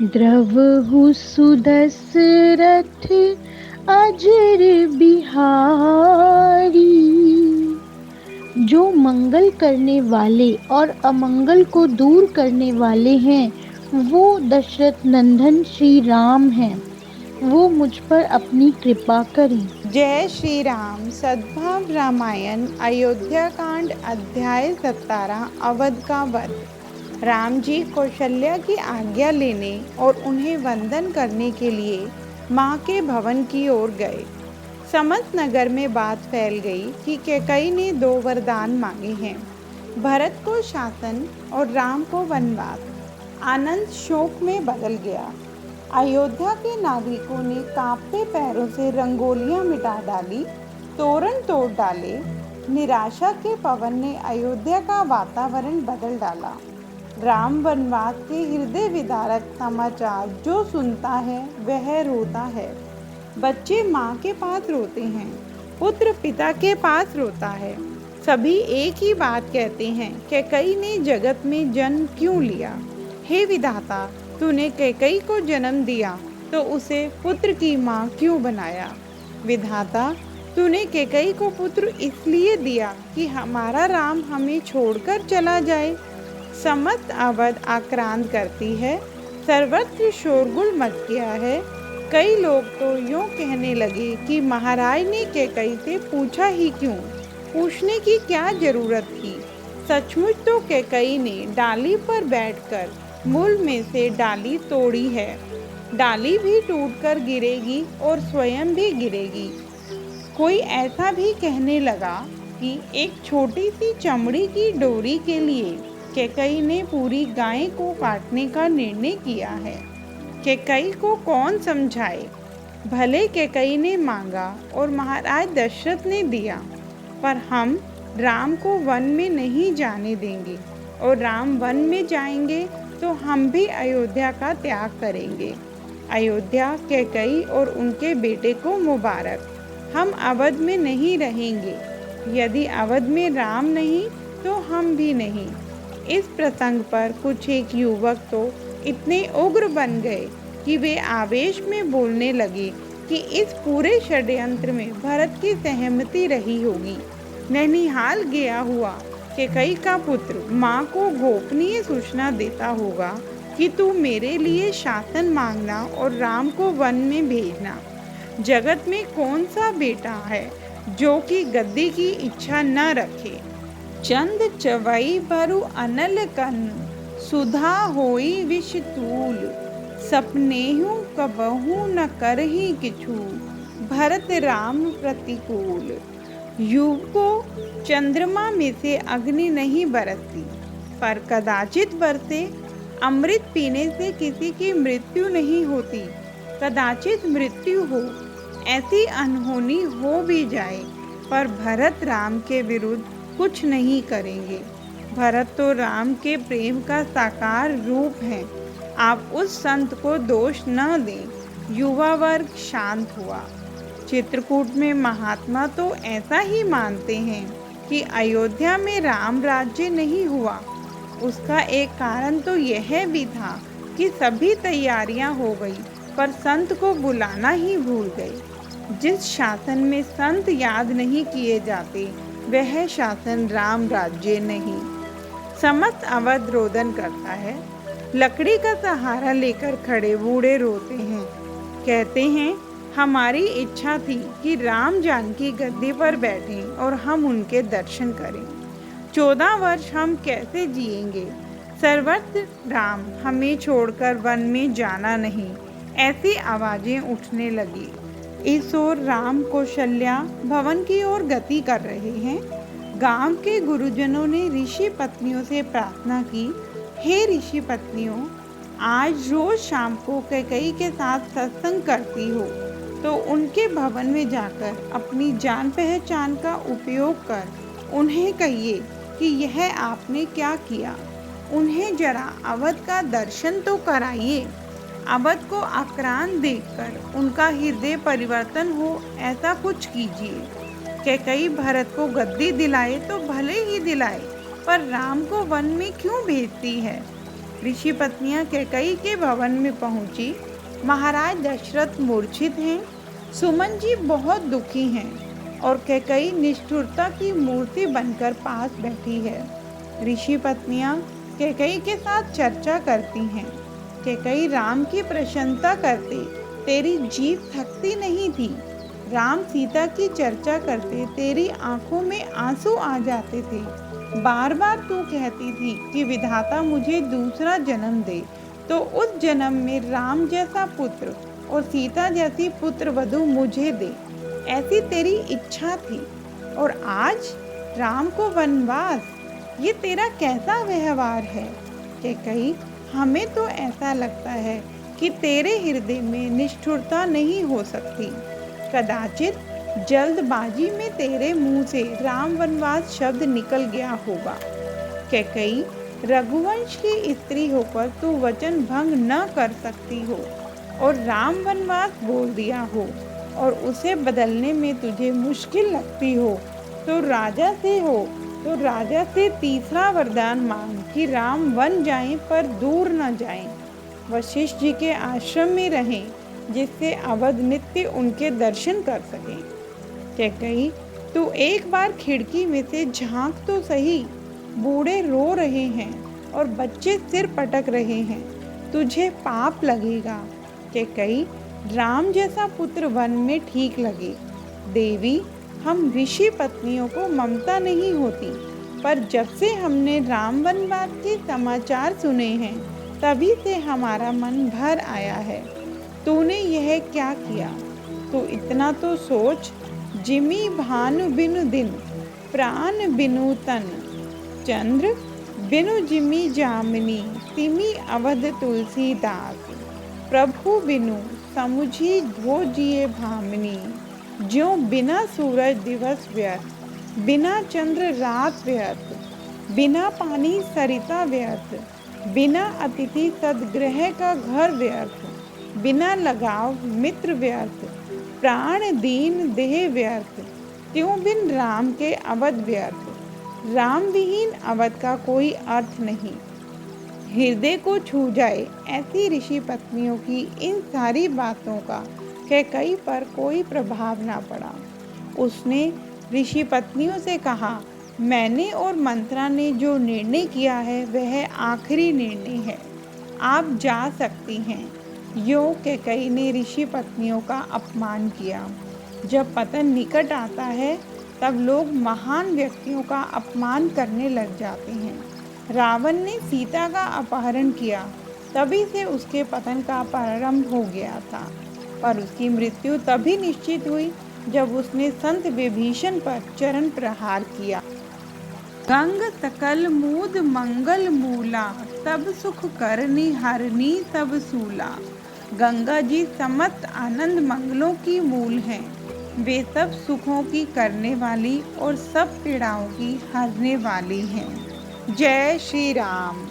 द्रवहु सुदशरथ अजर बिहारी। जो मंगल करने वाले और अमंगल को दूर करने वाले हैं, वो दशरथ नंदन श्री राम हैं। वो मुझ पर अपनी कृपा करें। जय श्री राम। सद्भाव रामायण अयोध्या कांड अध्याय 17 अवध का वध। राम जी कौशल्या की आज्ञा लेने और उन्हें वंदन करने के लिए माँ के भवन की ओर गए। समस्त नगर में बात फैल गई कि कैकई ने 2 वरदान मांगे हैं, भरत को शासन और राम को वनवास। आनंद शोक में बदल गया। अयोध्या के नागरिकों ने कांपते पैरों से रंगोलियां मिटा डाली, तोरण तोड़ डाले। निराशा के पवन ने अयोध्या का वातावरण बदल डाला। राम वनवास के हृदय विदारक समाचार जो सुनता है वह रोता है। बच्चे माँ के पास रोते हैं, पुत्र पिता के पास रोता है। सभी एक ही बात कहते हैं, कैकई ने जगत में जन्म क्यों लिया? हे विधाता, तूने कैकई को जन्म दिया तो उसे पुत्र की माँ क्यों बनाया? विधाता, तूने कैकई को पुत्र इसलिए दिया कि हमारा राम हमें छोड़कर चला जाए। समस्त अवध आक्रांत करती है, सर्वत्र शोरगुल मच गया है। कई लोग तो यूँ कहने लगे कि महाराज ने कैकई से पूछा ही क्यों? पूछने की क्या जरूरत थी? सचमुच तो कैकई ने डाली पर बैठकर मूल में से डाली तोड़ी है। डाली भी टूटकर गिरेगी और स्वयं भी गिरेगी। कोई ऐसा भी कहने लगा कि एक छोटी सी चमड़ी की डोरी के लिए कैकई ने पूरी गाय को काटने का निर्णय किया है। कैकई को कौन समझाए? भले कैकई ने मांगा और महाराज दशरथ ने दिया, पर हम राम को वन में नहीं जाने देंगे, और राम वन में जाएंगे तो हम भी अयोध्या का त्याग करेंगे। अयोध्या, कैकई और उनके बेटे को मुबारक। हम अवध में नहीं रहेंगे। यदि अवध में राम नहीं तो हम भी नहीं। इस प्रसंग पर कुछ एक युवक तो इतने उग्र बन गए कि वे आवेश में बोलने लगे कि इस पूरे षड्यंत्र में भरत की सहमति रही होगी। नैनीहाल गया हुआ कैकई का पुत्र माँ को गोपनीय सूचना देता होगा कि तू मेरे लिए शासन मांगना और राम को वन में भेजना। जगत में कौन सा बेटा है जो कि गद्दी की इच्छा न रखे? चंद चवई बरु अनल कन, सुधा होई विष तूल। सपनेहु कबहु न करहि किछु, भरत राम प्रतिकूल। युग को चंद्रमा में से अग्नि नहीं बरसती, पर कदाचित बरसे। अमृत पीने से किसी की मृत्यु नहीं होती, कदाचित मृत्यु हो, ऐसी अनहोनी हो भी जाए, पर भरत राम के विरुद्ध कुछ नहीं करेंगे। भरत तो राम के प्रेम का साकार रूप है। आप उस संत को दोष न दें। युवा वर्ग शांत हुआ। चित्रकूट में महात्मा तो ऐसा ही मानते हैं कि अयोध्या में राम राज्य नहीं हुआ। उसका एक कारण तो यह भी था कि सभी तैयारियां हो गई, पर संत को बुलाना ही भूल गए। जिस शासन में संत याद नहीं किए जाते, वह शासन राम राज्य नहीं। समस्त अवध रोदन करता है। लकड़ी का सहारा लेकर खड़े बूढ़े रोते हैं। कहते हैं, हमारी इच्छा थी कि राम जानकी गद्दी पर बैठें और हम उनके दर्शन करें। 14 वर्ष हम कैसे जिएंगे? सर्वत्र राम, हमें छोड़कर वन में जाना नहीं। ऐसी आवाजें उठने लगी। इस ओर राम कौशल्या भवन की ओर गति कर रहे हैं। गांव के गुरुजनों ने ऋषि पत्नियों से प्रार्थना की, हे ऋषि पत्नियों, आज रोज शाम को कैकई के साथ सत्संग करती हो तो उनके भवन में जाकर अपनी जान पहचान का उपयोग कर उन्हें कहिए कि यह आपने क्या किया। उन्हें जरा अवध का दर्शन तो कराइए। अवध को आक्रांत देखकर उनका हृदय परिवर्तन हो, ऐसा कुछ कीजिए। कैकई भरत को गद्दी दिलाए तो भले ही दिलाए, पर राम को वन में क्यों भेजती है? ऋषि पत्नियां कैकेयी के भवन में पहुंची। महाराज दशरथ मूर्छित हैं, सुमन जी बहुत दुखी हैं और कैकेयी निष्ठुरता की मूर्ति बनकर पास बैठी है। ऋषि पत्नियां कैकेयी के साथ चर्चा करती हैं। कैकेयी राम की प्रशंसा करते तेरी जीभ थकती नहीं थी। राम सीता की चर्चा करते तेरी आंखों में आंसू आ जाते थे। बार बार तू कहती थी कि विधाता मुझे दूसरा जन्म दे तो उस जन्म में राम जैसा पुत्र और सीता जैसी पुत्र वधू मुझे दे, ऐसी तेरी इच्छा थी। और आज राम को वनवास, ये तेरा कैसा व्यवहार है? कैकेयी, हमें तो ऐसा लगता है कि तेरे हृदय में निष्ठुरता नहीं हो सकती। कदाचित जल्दबाजी में तेरे मुंह से राम वनवास शब्द निकल गया होगा। कैकेयी, रघुवंश की स्त्री होकर तू वचन भंग न कर सकती हो और राम वनवास बोल दिया हो और उसे बदलने में तुझे मुश्किल लगती हो तो राजा से तीसरा वरदान मांग कि राम वन जाएं पर दूर न जाएं, वशिष्ठ जी के आश्रम में रहें, जिससे अवध नित्य उनके दर्शन कर सकें। कैकेयी, तू एक बार खिड़की में से झांक तो सही, बूढ़े रो रहे हैं और बच्चे सिर पटक रहे हैं, तुझे पाप लगेगा। कैकेयी, राम जैसा पुत्र वन में ठीक लगे। देवी, हम ऋषि पत्नियों को ममता नहीं होती, पर जब से हमने राम वनवास के समाचार सुने हैं तभी से हमारा मन भर आया है। तूने यह क्या किया? तू इतना तो सोच, जिमी भानु बिनु दिन, प्राण बिनु तन, चंद्र बिनु जिमी जामिनी, तिमी अवध तुलसीदास, प्रभु बिनु समुझी धो जिए भामिनी, ज्यों बिना सूरज दिवस व्यर्थ, बिना चंद्र रात व्यर्थ, बिना पानी सरिता व्यर्थ, बिना अतिथि सदगृह का घर व्यर्थ, बिना लगाव मित्र व्यर्थ, प्राण दीन देह व्यर्थ, त्यों बिन राम के अवध व्यर्थ। राम विहीन अवध का कोई अर्थ नहीं। हृदय को छू जाए ऐसी ऋषि पत्नियों की इन सारी बातों का कैकेयी पर कोई प्रभाव ना पड़ा। उसने ऋषि पत्नियों से कहा, मैंने और मंत्रा ने जो निर्णय किया है वह आखिरी निर्णय है, आप जा सकती हैं। यो कैकेयी ने ऋषि पत्नियों का अपमान किया। जब पतन निकट आता है तब लोग महान व्यक्तियों का अपमान करने लग जाते हैं। रावण ने सीता का अपहरण किया, तभी से उसके पतन का प्रारंभ हो गया था, पर उसकी मृत्यु तभी निश्चित हुई जब उसने संत विभीषण पर चरण प्रहार किया। गंग सकल मूद मंगल मूला, तब सुख करनी हरनी तब सूला। गंगा जी समस्त आनंद मंगलों की मूल हैं, वे सब सुखों की करने वाली और सब पीड़ाओं की हरने वाली हैं। जय श्री राम।